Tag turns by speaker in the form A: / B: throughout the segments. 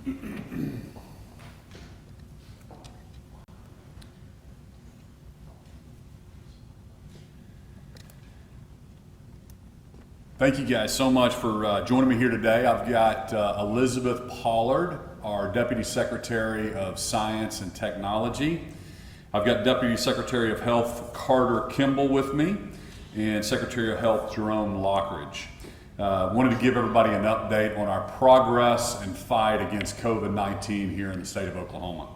A: Thank you guys so much for joining me here today. I've got Elizabeth Pollard, our Deputy Secretary of Science and Technology. I've got Deputy Secretary of Health Carter Kimball with me, and Secretary of Health Jerome Lockridge. Wanted to give everybody an update on our progress and fight against COVID-19 here in the state of Oklahoma.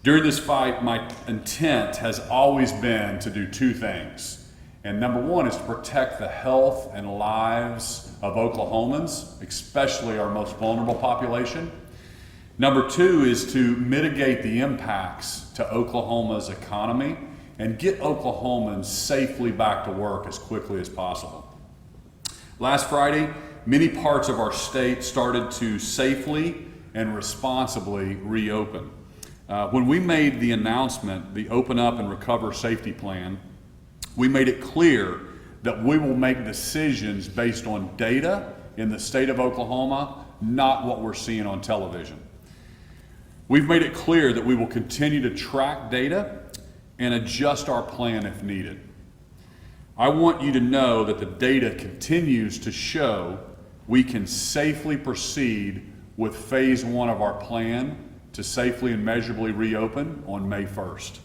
A: During this fight, my intent has always been to do two things. And number one is to protect the health and lives of Oklahomans, especially our most vulnerable population. Number two is to mitigate the impacts to Oklahoma's economy and get Oklahomans safely back to work as quickly as possible. Last Friday, many parts of our state started to safely and responsibly reopen. When we made the announcement, the Open Up and Recover Safety Plan, we made it clear that we will make decisions based on data in the state of Oklahoma, not what we're seeing on television. We've made it clear that we will continue to track data and adjust our plan if needed. I want you to know that the data continues to show we can safely proceed with phase one of our plan to safely and measurably reopen on May 1st.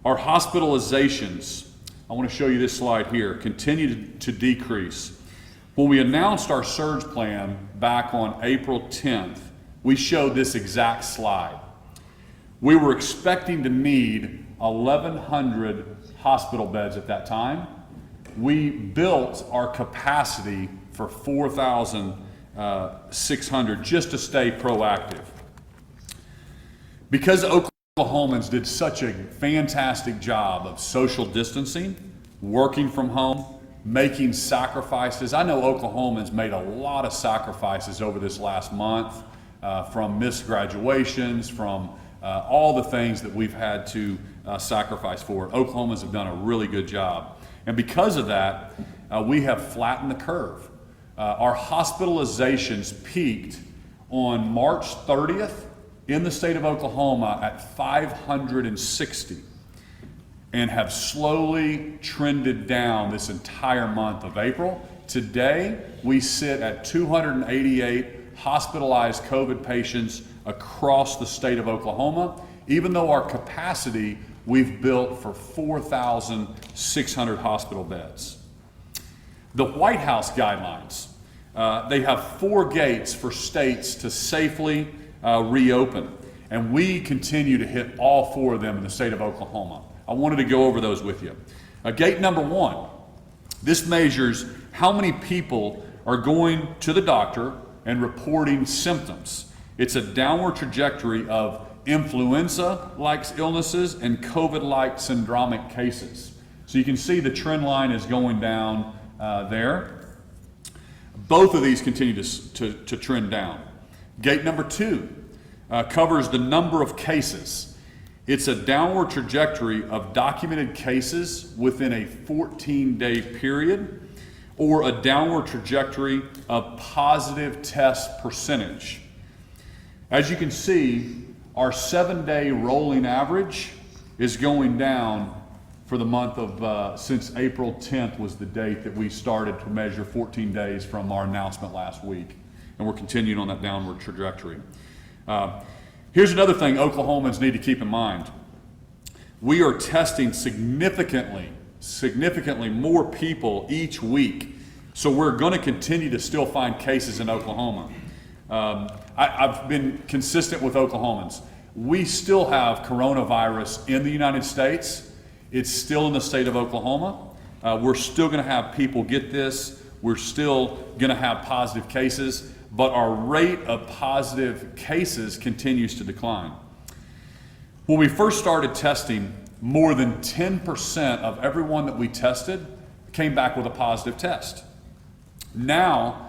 A: Our hospitalizations, I want to show you this slide here, continue to decrease. When we announced our surge plan back on April 10th, we showed this exact slide. We were expecting to need 1,100 hospital beds at that time. We built our capacity for 4,600 just to stay proactive. Because Oklahomans did such a fantastic job of social distancing, working from home, making sacrifices. I know Oklahomans made a lot of sacrifices over this last month, from missed graduations, from all the things that we've had to sacrifice for. Oklahomans have done a really good job. And because of that, we have flattened the curve. Our hospitalizations peaked on March 30th in the state of Oklahoma at 560 and have slowly trended down this entire month of April. Today, we sit at 288 hospitalized COVID patients across the state of Oklahoma, even though our capacity we've built for 4,600 hospital beds. The White House guidelines, they have 4 gates for states to safely reopen, and we continue to hit all 4 of them in the state of Oklahoma. I wanted to go over those with you. Gate number 1, this measures how many people are going to the doctor and reporting symptoms. It's a downward trajectory of influenza-like illnesses and COVID-like syndromic cases. So you can see the trend line is going down there. Both of these continue to trend down. Gate number 2 covers the number of cases. It's a downward trajectory of documented cases within a 14-day period, or a downward trajectory of positive test percentage. As you can see, our 7-day rolling average is going down for the month of, since April 10th was the date that we started to measure 14 days from our announcement last week. And we're continuing on that downward trajectory. Here's another thing Oklahomans need to keep in mind. We are testing significantly more people each week. So we're going to continue to still find cases in Oklahoma. I've been consistent with Oklahomans. We still have coronavirus in the United States. It's still in the state of Oklahoma. We're still going to have people get this. We're still going to have positive cases, but our rate of positive cases continues to decline. When we first started testing, more than 10% of everyone that we tested came back with a positive test. Now,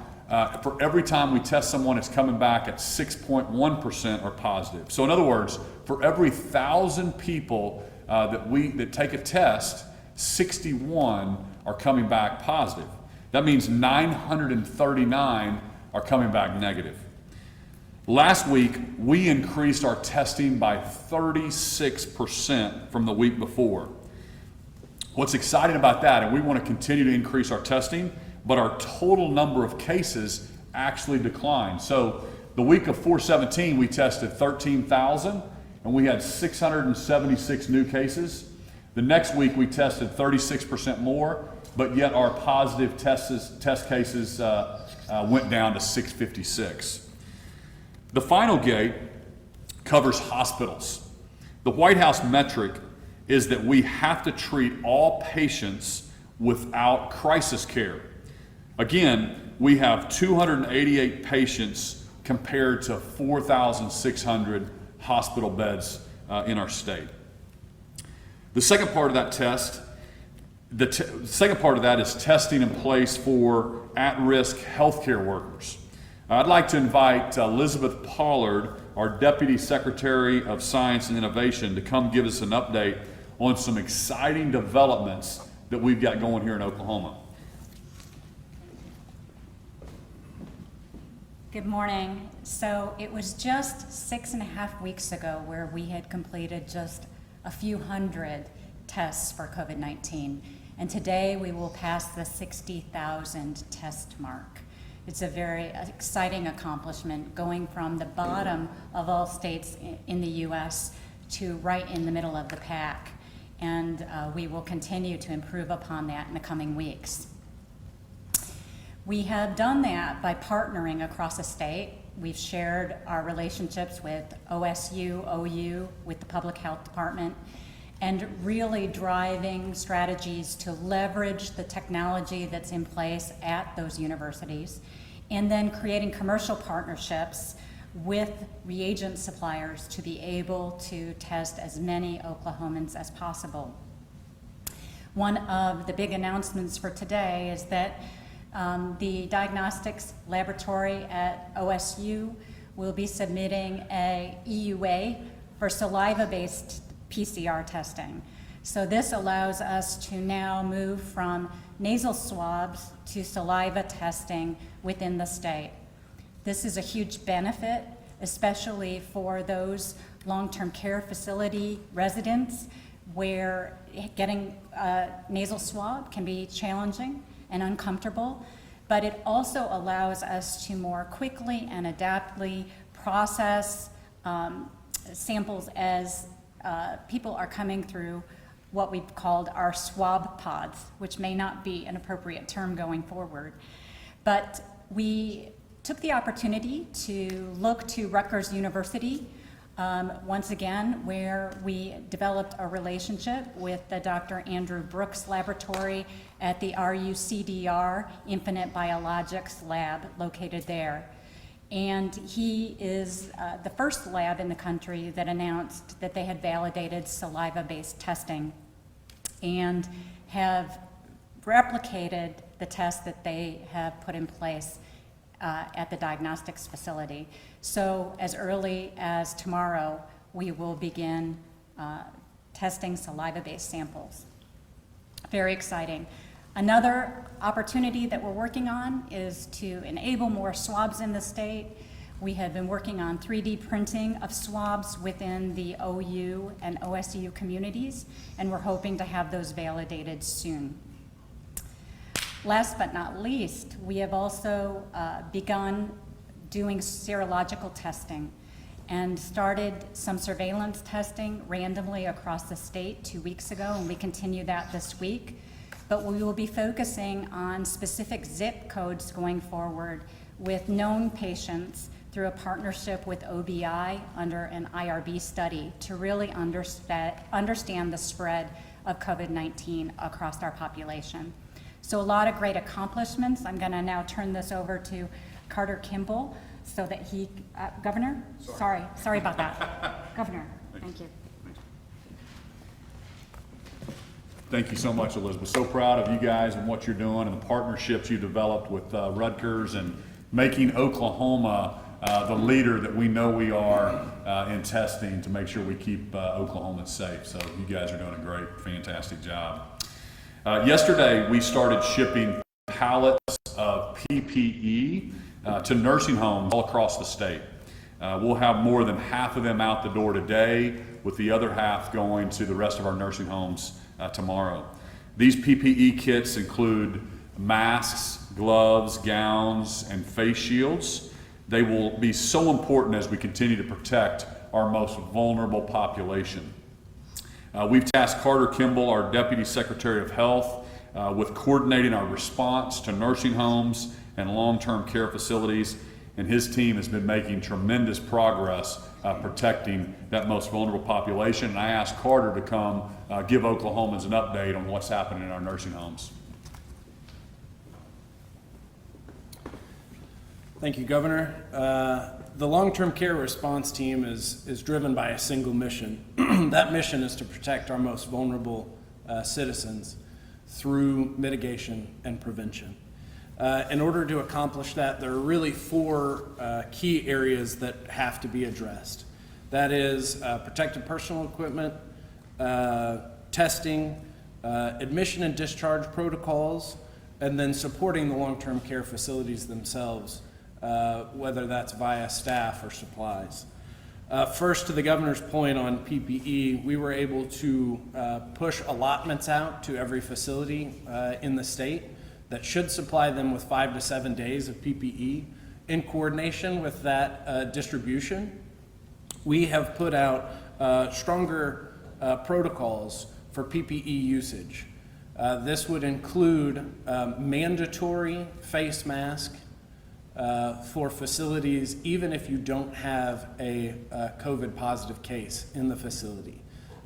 A: for every time we test someone, it's coming back at 6.1% are positive. So in other words, for every 1,000 people that take a test, 61 are coming back positive. That means 939 are coming back negative. Last week, we increased our testing by 36% from the week before. What's exciting about that, and we want to continue to increase our testing, but our total number of cases actually declined. So the week of 4/17, we tested 13,000, and we had 676 new cases. The next week, we tested 36% more, but yet our positive test cases went down to 656. The final gate covers hospitals. The White House metric is that we have to treat all patients without crisis care. Again, we have 288 patients compared to 4,600 hospital beds in our state. The second part of that test, second part of that is testing in place for at-risk healthcare workers. I'd like to invite Elizabeth Pollard, our Deputy Secretary of Science and Innovation, to come give us an update on some exciting developments that we've got going here in Oklahoma.
B: Good morning. So it was just 6.5 weeks ago where we had completed just a few hundred tests for COVID-19. And today we will pass the 60,000 test mark. It's a very exciting accomplishment, going from the bottom of all states in the U.S. to right in the middle of the pack. And we will continue to improve upon that in the coming weeks. We have done that by partnering across the state. We've shared our relationships with OSU, OU, with the Public Health Department, and really driving strategies to leverage the technology that's in place at those universities, and then creating commercial partnerships with reagent suppliers to be able to test as many Oklahomans as possible. One of the big announcements for today is that the diagnostics laboratory at OSU will be submitting a EUA for saliva-based PCR testing. So this allows us to now move from nasal swabs to saliva testing within the state. This is a huge benefit, especially for those long-term care facility residents where getting a nasal swab can be challenging and uncomfortable, but it also allows us to more quickly and adaptively process samples as people are coming through what we've called our swab pods, which may not be an appropriate term going forward. But we took the opportunity to look to Rutgers University once again, where we developed a relationship with the Dr. Andrew Brooks Laboratory at the RUCDR Infinite Biologics Lab located there. And he is the first lab in the country that announced that they had validated saliva-based testing and have replicated the test that they have put in place at the diagnostics facility. So as early as tomorrow, we will begin testing saliva-based samples. Very exciting. Another opportunity that we're working on is to enable more swabs in the state. We have been working on 3D printing of swabs within the OU and OSU communities, and we're hoping to have those validated soon. Last but not least, we have also begun doing serological testing and started some surveillance testing randomly across the state 2 weeks ago, and we continue that this week. But we will be focusing on specific zip codes going forward with known patients through a partnership with OBI under an IRB study to really understand the spread of COVID-19 across our population. So a lot of great accomplishments. I'm gonna now turn this over to Carter Kimball so that he, Governor? Sorry about that. Governor, thank you.
A: Thank you so much, Elizabeth. So proud of you guys and what you're doing and the partnerships you developed with Rutgers and making Oklahoma the leader that we know we are in testing to make sure we keep Oklahomans safe. So you guys are doing a great, fantastic job. Yesterday, we started shipping pallets of PPE to nursing homes all across the state. We'll have more than half of them out the door today, with the other half going to the rest of our nursing homes tomorrow. These PPE kits include masks, gloves, gowns, and face shields. They will be so important as we continue to protect our most vulnerable population. We've tasked Carter Kimball, our Deputy Secretary of Health, with coordinating our response to nursing homes and long-term care facilities, and his team has been making tremendous progress protecting that most vulnerable population. And I asked Carter to come give Oklahomans an update on what's happening in our nursing homes.
C: Thank you, Governor. The long-term care response team is driven by a single mission. That mission is to protect our most vulnerable citizens through mitigation and prevention. In order to accomplish that, there are really four key areas that have to be addressed. That is protected personal equipment, testing, admission and discharge protocols, and then supporting the long-term care facilities themselves, whether that's via staff or supplies. First, to the governor's point on PPE, we were able to push allotments out to every facility in the state that should supply them with 5 to 7 days of PPE. In coordination with that distribution, we have put out stronger protocols for PPE usage. This would include mandatory face mask for facilities, even if you don't have a COVID positive case in the facility.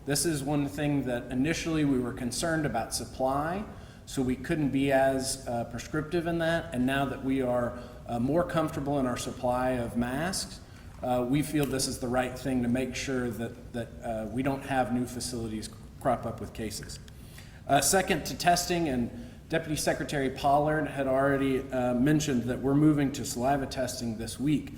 C: This is one thing that initially we were concerned about supply, so we couldn't be as prescriptive in that, and now that we are more comfortable in our supply of masks, we feel this is the right thing to make sure that we don't have new facilities crop up with cases. Second, to testing, and Deputy Secretary Pollard had already mentioned that we're moving to saliva testing this week.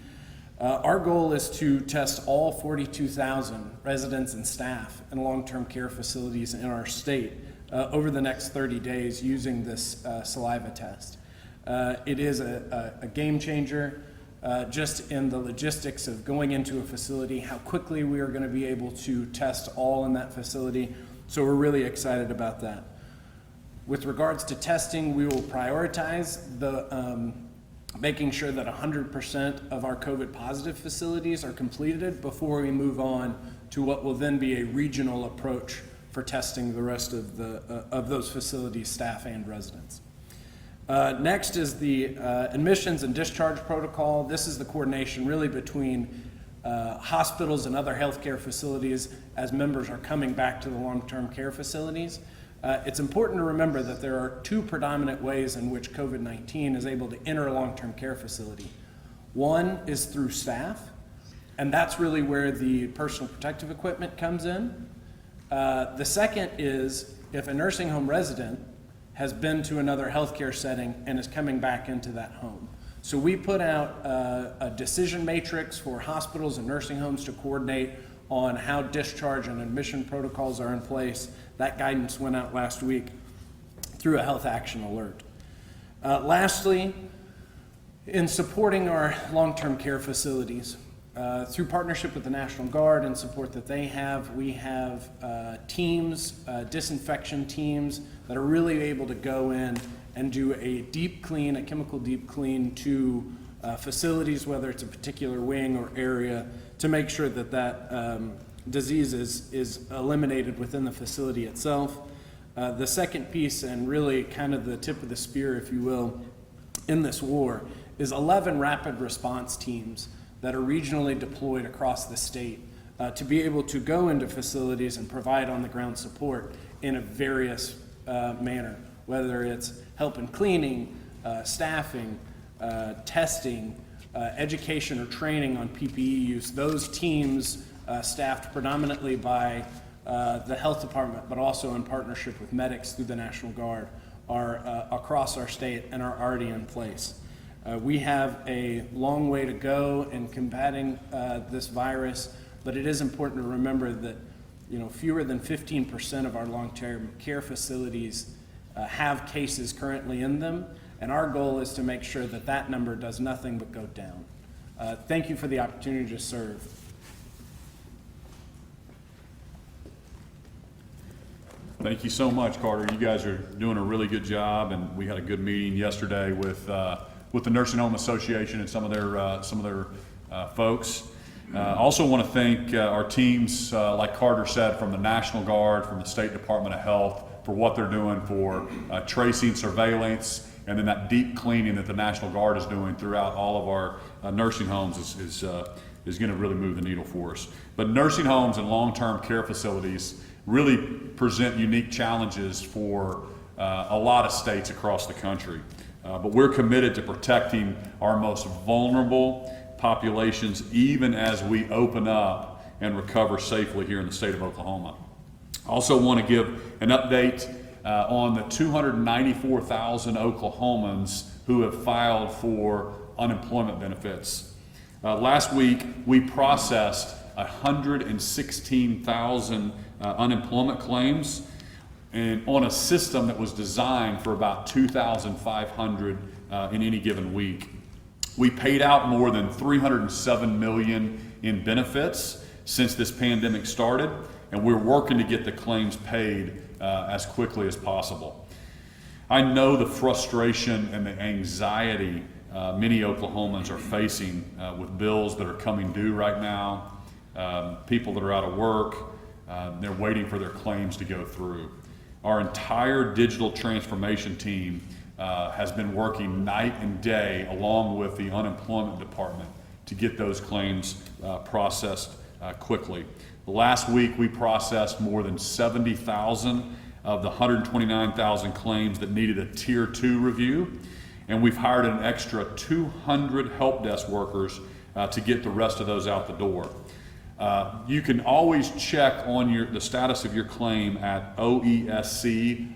C: Our goal is to test all 42,000 residents and staff in long-term care facilities in our state over the next 30 days using this saliva test. It is a game changer just in the logistics of going into a facility, how quickly we are going to be able to test all in that facility. So we're really excited about that. With regards to testing, we will prioritize the making sure that 100% of our COVID positive facilities are completed before we move on to what will then be a regional approach for testing the rest of those facilities, staff and residents. Next is the admissions and discharge protocol. This is the coordination really between hospitals and other healthcare facilities as members are coming back to the long-term care facilities. It's important to remember that there are two predominant ways in which COVID-19 is able to enter a long-term care facility. One is through staff, and that's really where the personal protective equipment comes in. The second is if a nursing home resident has been to another healthcare setting and is coming back into that home. So we put out a decision matrix for hospitals and nursing homes to coordinate on how discharge and admission protocols are in place. That guidance went out last week through a health action alert. Lastly, in supporting our long-term care facilities, through partnership with the National Guard and support that they have, we have teams, disinfection teams that are really able to go in and do a deep clean, a chemical deep clean to facilities, whether it's a particular wing or area, to make sure that that disease is eliminated within the facility itself. The second piece, and really kind of the tip of the spear, if you will, in this war, is 11 rapid response teams that are regionally deployed across the state to be able to go into facilities and provide on-the-ground support in a various manner, whether it's help in cleaning, staffing, testing, education or training on PPE use. Those teams, staffed predominantly by the health department, but also in partnership with medics through the National Guard, are across our state and are already in place. We have a long way to go in combating this virus, but it is important to remember that fewer than 15% of our long-term care facilities have cases currently in them, and our goal is to make sure that that number does nothing but go down. Thank you for the opportunity to serve.
A: Thank you so much, Carter. You guys are doing a really good job, and we had a good meeting yesterday with the Nursing Home Association and some of their folks. Also want to thank our teams, like Carter said, from the National Guard, from the State Department of Health, for what they're doing for tracing, surveillance, and then that deep cleaning that the National Guard is doing throughout all of our nursing homes is going to really move the needle for us. But nursing homes and long-term care facilities really present unique challenges for a lot of states across the country. But we're committed to protecting our most vulnerable populations even as we open up and recover safely here in the state of Oklahoma. I also want to give an update on the 294,000 Oklahomans who have filed for unemployment benefits. Last week, we processed 116,000 unemployment claims, and on a system that was designed for about 2,500 in any given week. We paid out more than $307 million in benefits since this pandemic started, and we're working to get the claims paid as quickly as possible. I know the frustration and the anxiety many Oklahomans are facing with bills that are coming due right now, people that are out of work, they're waiting for their claims to go through. Our entire digital transformation team has been working night and day along with the unemployment department to get those claims processed quickly. Last week we processed more than 70,000 of the 129,000 claims that needed a Tier 2 review, and we've hired an extra 200 help desk workers to get the rest of those out the door. You can always check on the status of your claim at oesc.ok.gov.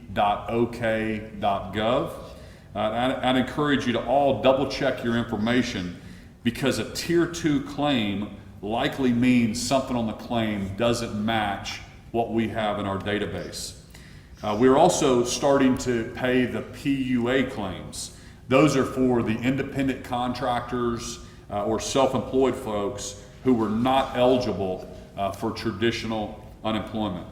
A: I'd encourage you to all double check your information, because a Tier 2 claim likely means something on the claim doesn't match what we have in our database. We're also starting to pay the PUA claims. Those are for the independent contractors or self-employed folks who were not eligible for traditional unemployment.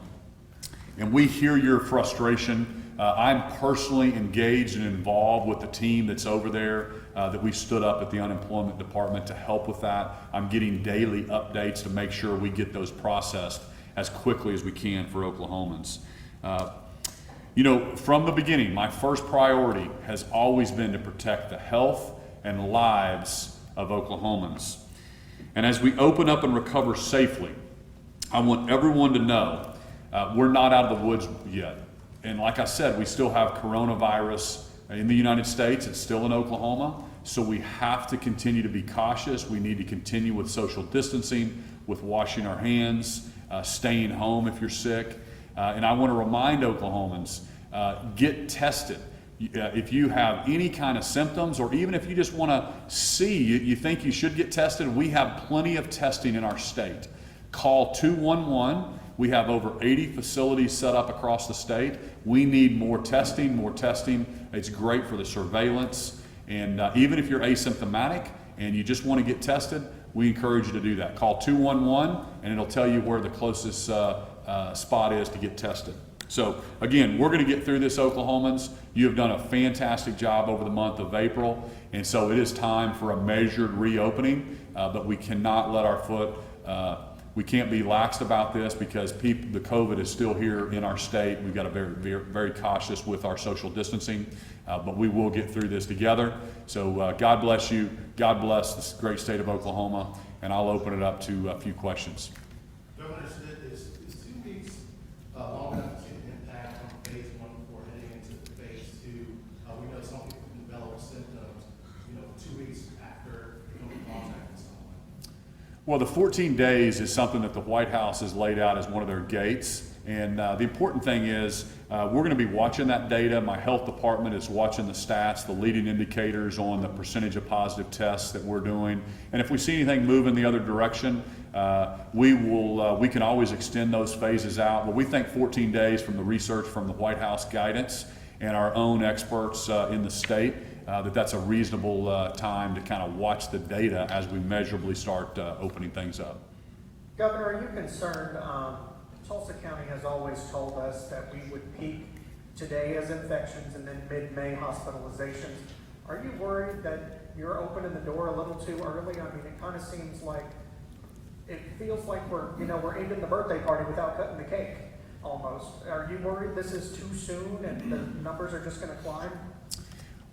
A: And we hear your frustration. I'm personally engaged and involved with the team that's over there that we stood up at the unemployment department to help with that. I'm getting daily updates to make sure we get those processed as quickly as we can for Oklahomans. You know, from the beginning, my first priority has always been to protect the health and lives of Oklahomans. And as we open up and recover safely, I want everyone to know we're not out of the woods yet. And like I said, we still have coronavirus in the United States. It's still in Oklahoma. So we have to continue to be cautious. We need to continue with social distancing, with washing our hands, staying home if you're sick. And I want to remind Oklahomans, get tested. If you have any kind of symptoms, or even if you just want to see, you think you should get tested, we have plenty of testing in our state. Call 211. We have over 80 facilities set up across the state. We need more testing, more testing. It's great for the surveillance. And even if you're asymptomatic and you just want to get tested, we encourage you to do that. Call 211 and it'll tell you where the closest spot is to get tested. So again, we're going to get through this, Oklahomans. You have done a fantastic job over the month of April, and so it is time for a measured reopening, but we cannot let our foot, we can't be laxed about this, because the COVID is still here in our state. We've got to be very, very cautious with our social distancing, but we will get through this together. So God bless you. God bless this great state of Oklahoma, and I'll open it up to a few questions.
D: Governor Stitt, is 2 weeks long enough to impact on phase 1 before heading into phase 2? We know some people can develop symptoms, 2 weeks after they come in contact with someone.
A: Well, the 14 days is something that the White House has laid out as one of their gates. And the important thing is we're going to be watching that data. My health department is watching the stats, the leading indicators on the percentage of positive tests that we're doing. And if we see anything move in the other direction, we can always extend those phases out. But we think 14 days from the research from the White House guidance and our own experts in the state that's a reasonable time to kind of watch the data as we measurably start opening things up.
E: Governor, are you concerned? Tulsa County has always told us that we would peak today as infections and then mid-May hospitalizations. Are you worried that you're opening the door a little too early? I mean, it kind of seems like, it feels like we're ending the birthday party without cutting the cake, almost. Are you worried this is too soon and the numbers are just going to climb?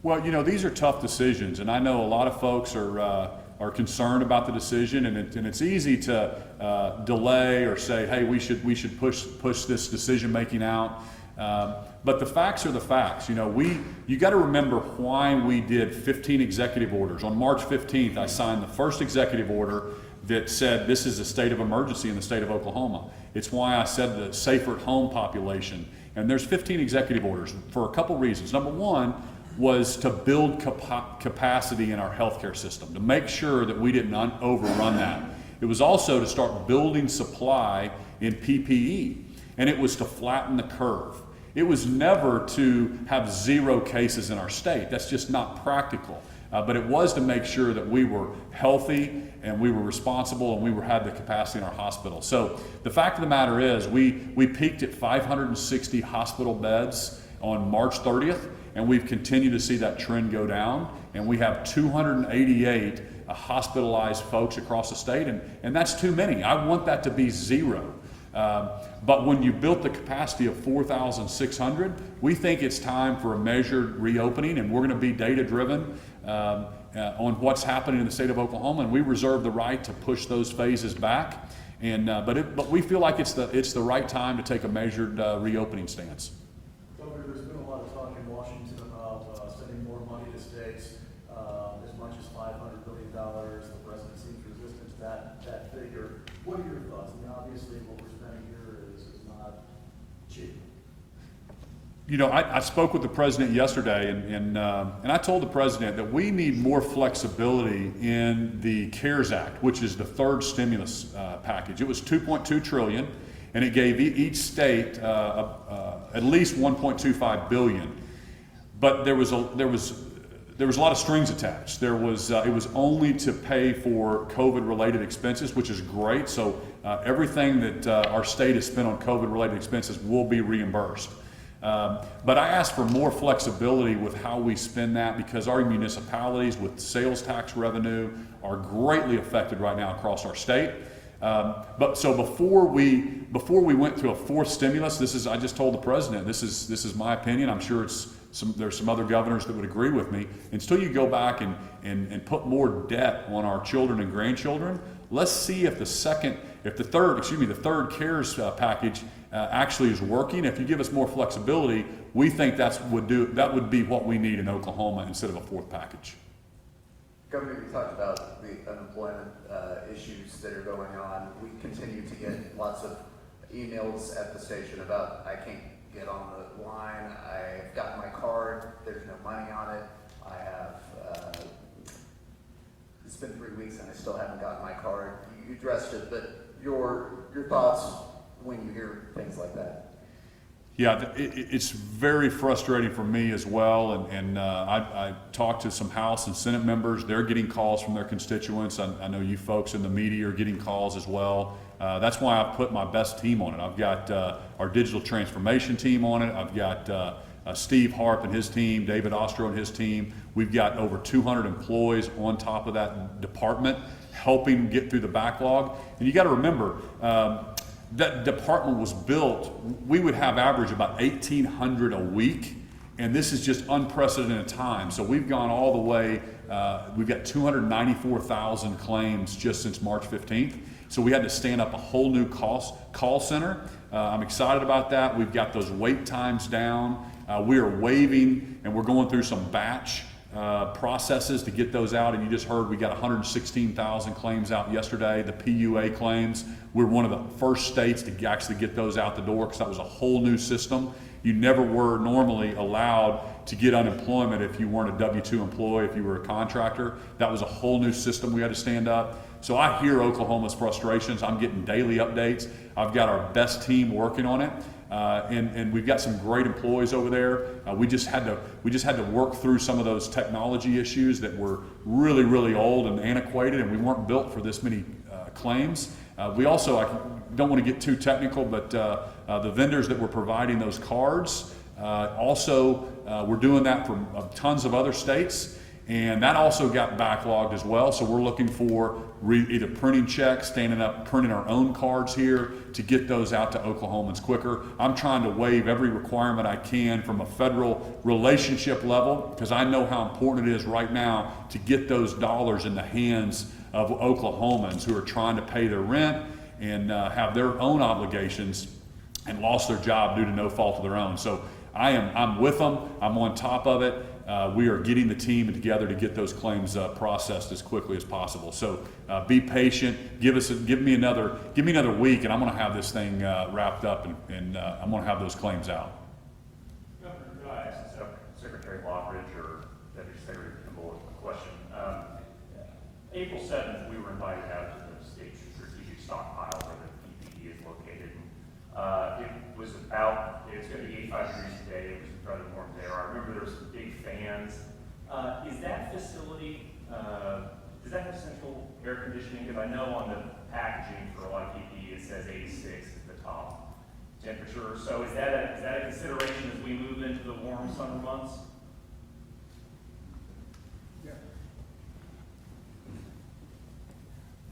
A: Well, these are tough decisions, and I know a lot of folks are concerned about the decision, and it's easy to delay or say, hey, we should push this decision making out. But the facts are the facts. You got to remember why we did 15 executive orders. On March 15th, I signed the first executive order that said this is a state of emergency in the state of Oklahoma. It's why I said the safer at home population. And there's 15 executive orders for a couple reasons. Number one was to build capacity in our healthcare system, to make sure that we didn't overrun that. It was also to start building supply in PPE, and it was to flatten the curve. It was never to have 0 cases in our state. That's just not practical. But it was to make sure that we were healthy and we were responsible and we had the capacity in our hospital. So the fact of the matter is we peaked at 560 hospital beds on March 30th, and we've continued to see that trend go down, and we have 288 hospitalized folks across the state, and that's too many. I want that to be 0. But when you built the capacity of 4,600, we think it's time for a measured reopening, and we're going to be data driven on what's happening in the state of Oklahoma, and we reserve the right to push those phases back. But we feel like it's the right time to take a measured reopening stance.
D: Governor, there's been a lot of talk in Washington about sending more money to states, as much as $500 billion. The president seems resistant to that figure. What are your thoughts? I mean, obviously, what we're spending here is not cheap.
A: I spoke with the president yesterday, and I told the president that we need more flexibility in the CARES Act, which is the third stimulus package. It was $2.2 trillion, and it gave each state at least $1.25 billion. But there was a lot of strings attached. It was only to pay for COVID-related expenses, which is great. So everything that our state has spent on COVID-related expenses will be reimbursed. But I asked for more flexibility with how we spend that, because our municipalities with sales tax revenue are greatly affected right now across our state. But so before we went to a fourth stimulus, I just told the president, this is my opinion. I'm sure there's some other governors that would agree with me. Until you go back and put more debt on our children and grandchildren, let's see if the third CARES package actually is working. If you give us more flexibility, we think that would be what we need in Oklahoma instead of a fourth package.
F: Governor, you talked about the unemployment issues that are going on. We continue to get lots of emails at the station about, I can't get on the line, I've got my card, there's no money on it, I have, it's been 3 weeks and I still haven't gotten my card. You addressed it, but your thoughts when you hear things like that?
A: Yeah, it's very frustrating for me as well, and I talked to some House and Senate members. They're getting calls from their constituents. I know you folks in the media are getting calls as well. That's why I put my best team on it. I've got our digital transformation team on it. I've got Steve Harp and his team, David Ostro and his team. We've got over 200 employees on top of that department helping get through the backlog. And you got to remember, that department was built, we would have average about 1,800 a week, and this is just unprecedented time. So we've gone all the way, we've got 294,000 claims just since March 15th. So we had to stand up a whole new call center. I'm excited about that. We've got those wait times down. We are waiving, and we're going through some batch processes to get those out, and you just heard we got 116,000 claims out yesterday, the PUA claims. We're one of the first states to actually get those out the door, because that was a whole new system. You never were normally allowed to get unemployment if you weren't a W-2 employee, if you were a contractor. That was a whole new system we had to stand up. So I hear Oklahoma's frustrations. I'm getting daily updates. I've got our best team working on it. and we've got some great employees over there. We just had to work through some of those technology issues that were really, really old and antiquated, and we weren't built for this many claims. We also, I don't want to get too technical, but the vendors that were providing those cards, also we're doing that for tons of other states, and that also got backlogged as well. So we're looking for either printing checks, standing up, printing our own cards here to get those out to Oklahomans quicker. I'm trying to waive every requirement I can from a federal relationship level, because I know how important it is right now to get those dollars in the hands of Oklahomans who are trying to pay their rent and have their own obligations and lost their job due to no fault of their own. So I'm with them. I'm on top of it. We are getting the team together to get those claims processed as quickly as possible. So be patient. Give me another week, and I'm going to have this thing wrapped up, and I'm going to have those claims out.
G: Governor, could I ask Secretary Lockridge or Deputy Secretary Kimball a question? April 7th, we were invited out to the state strategic stockpile where the PPE is located. It's going to be 85 degrees today. It was incredibly warm there. I remember there were some big fans. Is that facility, does that have central air conditioning? Because I know on the packaging for a lot of PPE, it says 86 at the top temperature. So is that a consideration as we move into the warm summer months?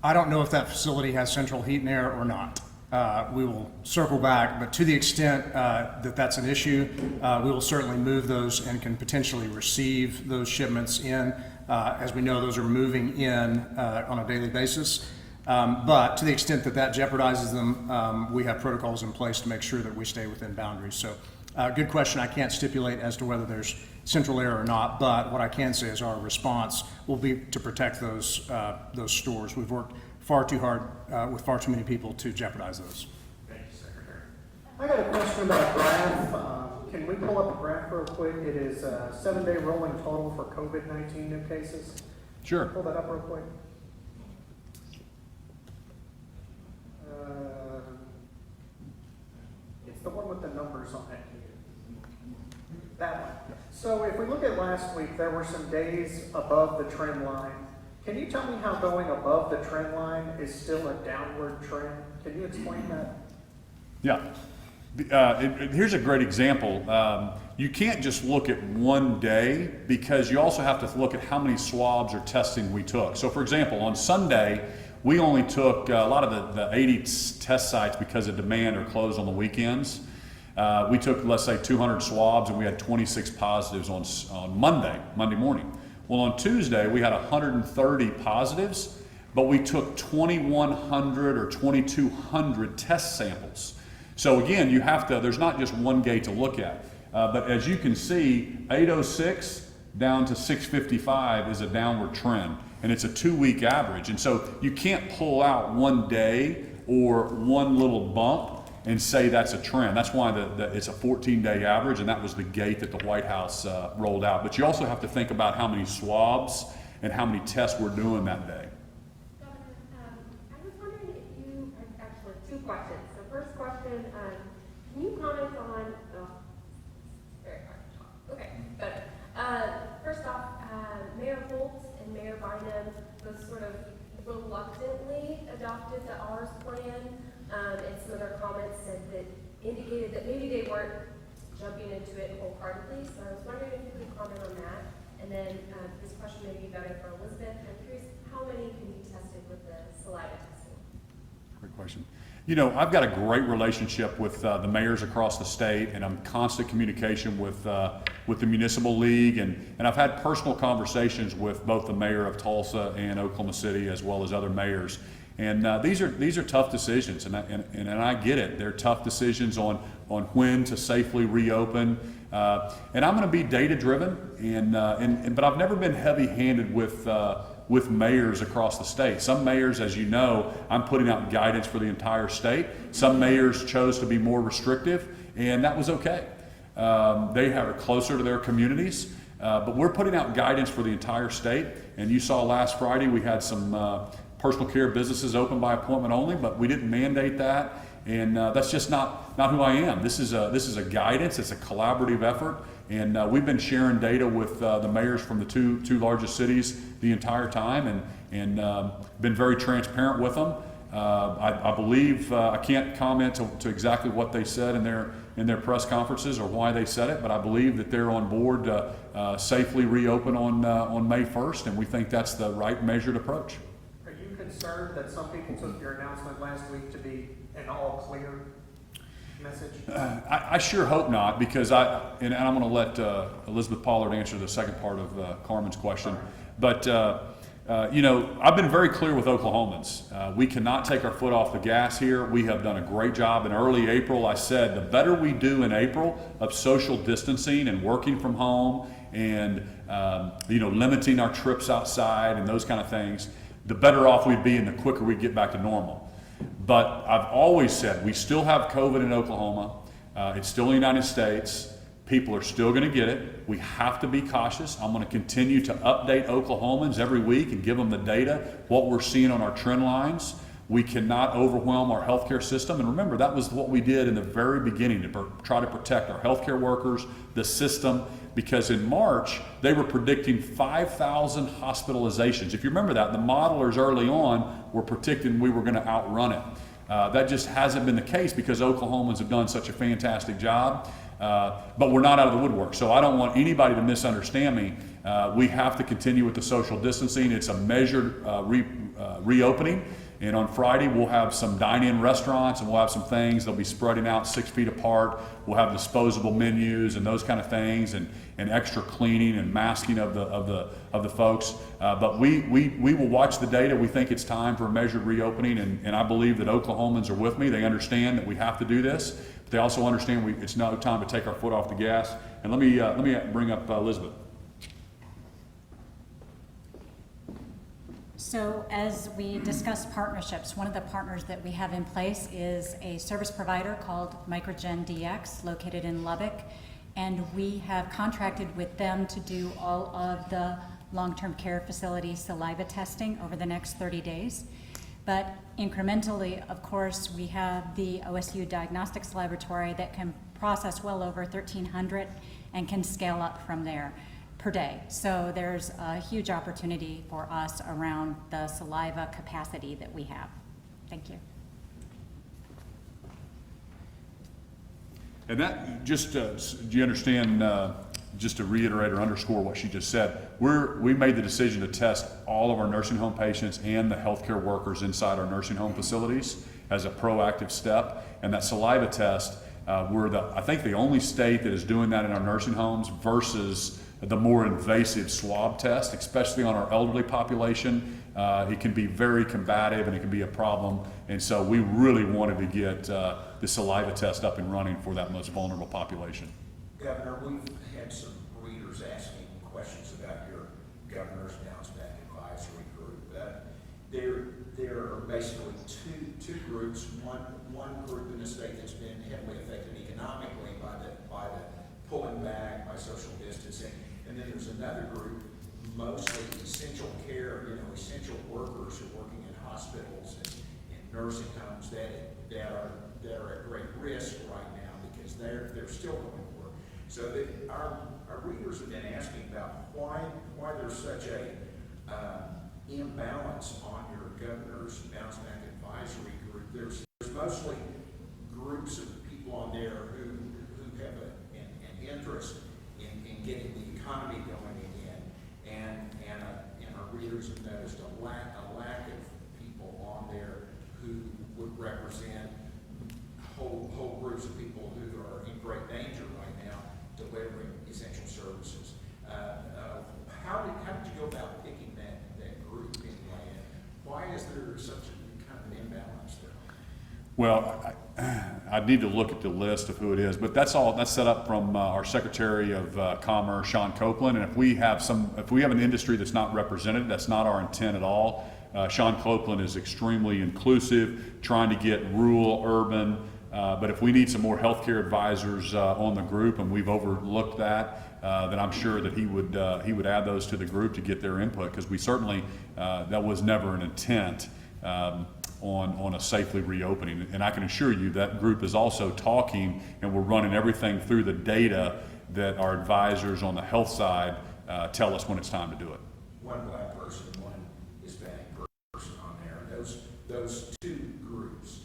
H: I don't know if that facility has central heat and air or not. We will circle back, but to the extent that that's an issue, we will certainly move those and can potentially receive those shipments in. As we know, those are moving in on a daily basis. But to the extent that that jeopardizes them, we have protocols in place to make sure that we stay within boundaries. So good question. I can't stipulate as to whether there's central air or not, but what I can say is our response will be to protect those stores. We've worked far too hard with far too many people to jeopardize those.
G: Thank you, Secretary.
E: I got a question about a graph. Can we pull up a graph real quick? It is a 7-day rolling total for COVID-19 new cases.
A: Sure.
E: Pull that up real quick. It's the one with the numbers on it. That one. So if we look at last week, there were some days above the trend line. Can you tell me how going above the trend line is still a downward trend? Can you explain that?
A: Yeah. Here's a great example. You can't just look at one day, because you also have to look at how many swabs or testing we took. So for example, on Sunday, we only took a lot of the 80 test sites, because of demand, are closed on the weekends. We took, let's say, 200 swabs, and we had 26 positives on Monday morning. Well, on Tuesday, we had 130 positives, but we took 2,100 or 2,200 test samples. So again, there's not just one gate to look at. But as you can see, 806 down to 655 is a downward trend, and it's a 2-week average. And so you can't pull out one day or one little bump and say that's a trend. That's why it's a 14-day average, and that was the gate that the White House rolled out. But you also have to think about how many swabs and how many tests we're doing that day.
I: Governor, I was wondering if you, actually 2 questions. So first question, can you comment on, very hard to talk. Okay, better. First off, Mayor Holt and Mayor Bynum both sort of reluctantly adopted the R's plan. And some of their comments indicated that maybe they weren't jumping into it wholeheartedly. So I was wondering if you could comment on that. And then this question may be better for Elizabeth. I'm curious, how many can be tested with the saliva testing?
A: Great question. You know, I've got a great relationship with the mayors across the state, and I'm in constant communication with the Municipal League, and I've had personal conversations with both the mayor of Tulsa and Oklahoma City, as well as other mayors. And these are tough decisions, and I get it. They're tough decisions on when to safely reopen. And I'm going to be data driven, but I've never been heavy-handed with mayors across the state. Some mayors, as you know, I'm putting out guidance for the entire state. Some mayors chose to be more restrictive, and that was okay. They are closer to their communities, but we're putting out guidance for the entire state. And you saw last Friday we had some personal care businesses open by appointment only, but we didn't mandate that. And that's just not who I am. This is a guidance. It's a collaborative effort, and we've been sharing data with the mayors from the two largest cities the entire time, and been very transparent with them. I believe I can't comment to exactly what they said in their press conferences or why they said it, but I believe that they're on board to safely reopen on May 1st, and we think that's the right measured approach.
E: Are you concerned that some people took your announcement last week to be an all clear message?
A: I sure hope not, because I'm going to let Elizabeth Pollard answer the second part of Carmen's question. But I've been very clear with Oklahomans. We cannot take our foot off the gas here. We have done a great job. In early April, I said the better we do in April of social distancing and working from home and limiting our trips outside and those kind of things, the better off we'd be and the quicker we get back to normal. But I've always said we still have COVID in Oklahoma. It's still in the United States. People are still going to get it. We have to be cautious. I'm going to continue to update Oklahomans every week and give them the data, what we're seeing on our trend lines. We cannot overwhelm our healthcare system. And remember, that was what we did in the very beginning to try to protect our healthcare workers, the system, because in March, they were predicting 5,000 hospitalizations. If you remember that, the modelers early on were predicting we were going to outrun it. That just hasn't been the case because Oklahomans have done such a fantastic job. But we're not out of the woodwork. So I don't want anybody to misunderstand me. We have to continue with the social distancing. It's a measured reopening. And on Friday, we'll have some dine-in restaurants and we'll have some things. They'll be spreading out 6 feet apart. We'll have disposable menus and those kind of things, and extra cleaning and masking of the folks. But we will watch the data. We think it's time for a measured reopening, and I believe that Oklahomans are with me. They understand that we have to do this. But they also understand it's no time to take our foot off the gas. And let me bring up Elizabeth.
B: So as we discuss partnerships, one of the partners that we have in place is a service provider called Microgen DX, located in Lubbock, and we have contracted with them to do all of the long-term care facility saliva testing over the next 30 days. But incrementally, of course, we have the OSU Diagnostics Laboratory that can process well over 1,300 and can scale up from there per day. So there's a huge opportunity for us around the saliva capacity that we have. Thank you.
A: And that, just do you understand, just to reiterate or underscore what she just said, we made the decision to test all of our nursing home patients and the healthcare workers inside our nursing home facilities as a proactive step. And that saliva test, we're I think the only state that is doing that in our nursing homes versus the more invasive swab test, especially on our elderly population. It can be very combative and it can be a problem. And so we really wanted to get the saliva test up and running for that most vulnerable population.
J: Governor, we've had some readers asking questions about your governor's bounce back advisory group. There are basically two groups. One group in the state that's been heavily affected economically by the pulling back, by social distancing, and then there's another group, mostly essential care, essential workers who are working in hospitals and nursing homes that are at great risk right now because they're still going to work. So our readers have been asking about why there's such a imbalance on your governor's bounce back advisory group. There's mostly groups of people on there who have an interest in getting the economy going again, and our readers have noticed a lack of people on there who would represent whole groups of people who are in great danger right now delivering essential services. How did you go about picking that group anyway, and why is there such a kind of an imbalance there?
A: Well, I'd need to look at the list of who it is, but that's set up from our Secretary of Commerce, Sean Copeland. And if we have an industry that's not represented, that's not our intent at all. Sean Copeland is extremely inclusive, trying to get rural, urban. But if we need some more healthcare advisors on the group, and we've overlooked that, then I'm sure that he would add those to the group to get their input, because we certainly that was never an intent. on a safely reopening. And I can assure you that group is also talking, and we're running everything through the data that our advisors on the health side tell us when it's time to do it.
J: One black person, one Hispanic person on there. Those two groups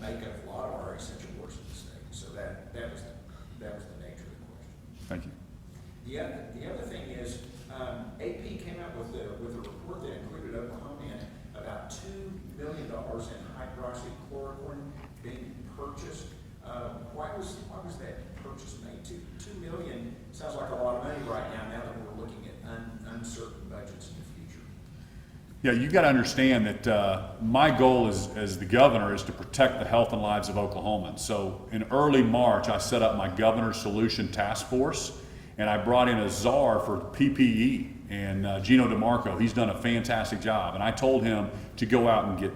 J: make up a lot of our essential workers in the state. So that was the nature of the question.
A: Thank you.
J: The other thing is, AP came out with a report that included Oklahoma in about $2 million in hydroxychloroquine being purchased. Why was that purchase made? $2 million sounds like a lot of money right now that we're looking at uncertain budgets in the future.
A: Yeah, you got to understand that my goal as the governor is to protect the health and lives of Oklahomans. So in early March, I set up my Governor's Solution Task Force, and I brought in a czar for PPE, and Gino DeMarco. He's done a fantastic job, and I told him to go out and get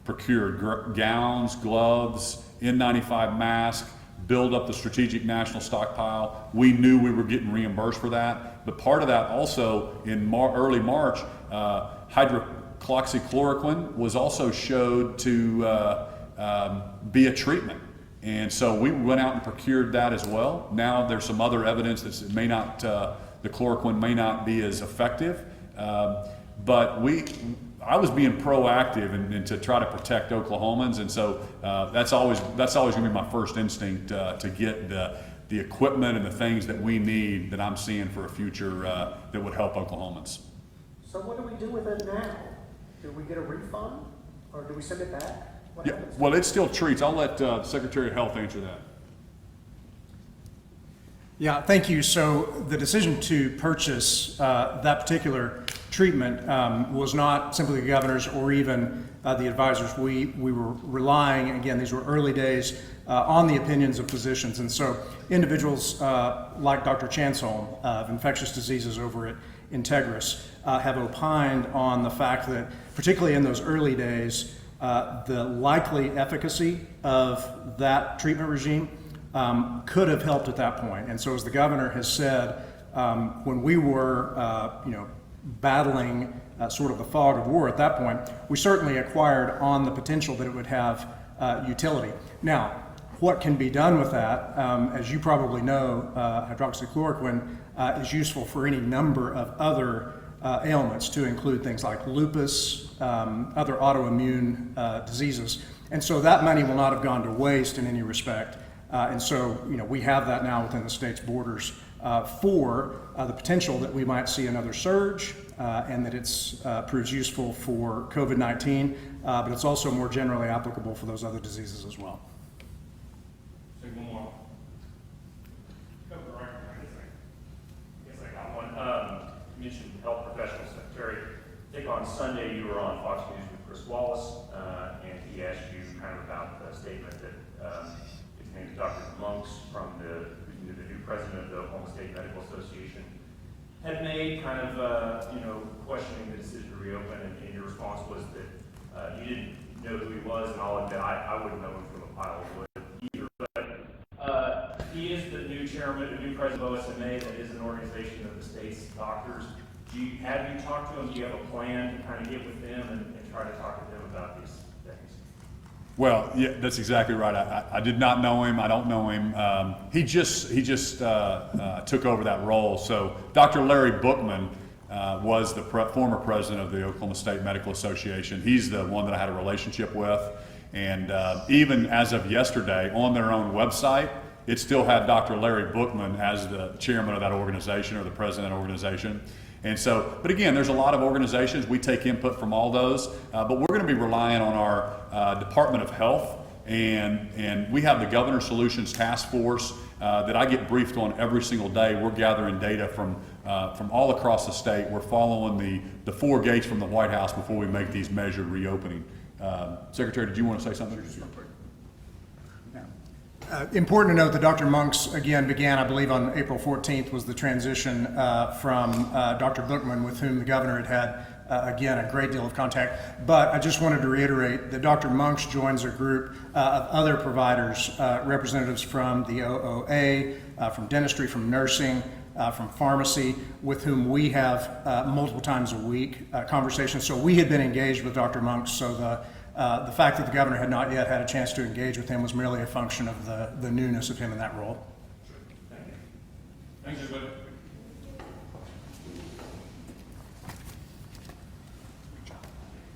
A: procured gowns, gloves, N95 masks, build up the strategic national stockpile. We knew we were getting reimbursed for that, but part of that also in early March, hydroxychloroquine was also showed to be a treatment. And so we went out and procured that as well. Now there's some other evidence that it may not, the chloroquine may not be as effective, but I was being proactive and to try to protect Oklahomans, and so that's always going to be my first instinct to get the equipment and the things that we need that I'm seeing for a future that would help Oklahomans.
E: So what do we do with it now? Do we get a refund, or do we send it back? What
A: Yeah,
E: happens?
A: well, it's still treats. I'll let the Secretary of Health answer that.
H: Yeah, thank you. So the decision to purchase that particular treatment was not simply the governor's or even the advisors. We were relying, again, these were early days, on the opinions of physicians. And so individuals like Dr. Chansall of infectious diseases over at Integris have opined on the fact that, particularly in those early days, the likely efficacy of that treatment regime could have helped at that point. And so as the governor has said, when we were battling sort of the fog of war at that point, we certainly acquired on the potential that it would have utility. Now, what can be done with that, as you probably know, hydroxychloroquine is useful for any number of other ailments, to include things like lupus, other autoimmune diseases. And so that money will not have gone to waste in any respect. And so, we have that now within the state's borders for the potential that we might see another surge and that it's proves useful for COVID-19, but it's also more generally applicable for those other diseases as well.
G: Take one more. I guess I got one. You mentioned health professional secretary. I think on Sunday you were on Fox News with Chris Wallace, and he asked you kind of about the statement that his name is Dr. Monks from the new president of the Oklahoma State Medical Association had made, kind of questioning the decision to reopen, and your response was that you didn't know who he was, and I'll admit I wouldn't know him from a pile of wood either. But he is the new chairman, the new president of OSMA, that is an organization of the state's doctors. Have you talked to him? Do you have a plan to kind of get with them and try to talk to them about these things?
A: Well, yeah, that's exactly right. I did not know him. I don't know him. He just took over that role. So Dr. Larry Bookman was the former president of the Oklahoma State Medical Association. He's the one that I had a relationship with. And even as of yesterday, on their own website, it still had Dr. Larry Bookman as the chairman of that organization or the president of that organization. And so, but again, there's a lot of organizations. We take input from all those, but we're going to be relying on our Department of Health, and we have the Governor's Solutions Task Force that I get briefed on every single day. We're gathering data from all across the state. We're following the 4 gates from the White House before we make these measured reopening. Secretary, did you want to say something?
H: Important to note that Dr. Monks, again, began, I believe, on April 14th, was the transition from Dr. Bookman, with whom the governor had again, a great deal of contact. But I just wanted to reiterate that Dr. Monks joins a group of other providers, representatives from the OOA, from dentistry, from nursing, from pharmacy, with whom we have multiple times a week conversations. So we had been engaged with Dr. Monks, so the fact that the governor had not yet had a chance to engage with him was merely a function of the newness of him in that role.
A: Thanks, everybody.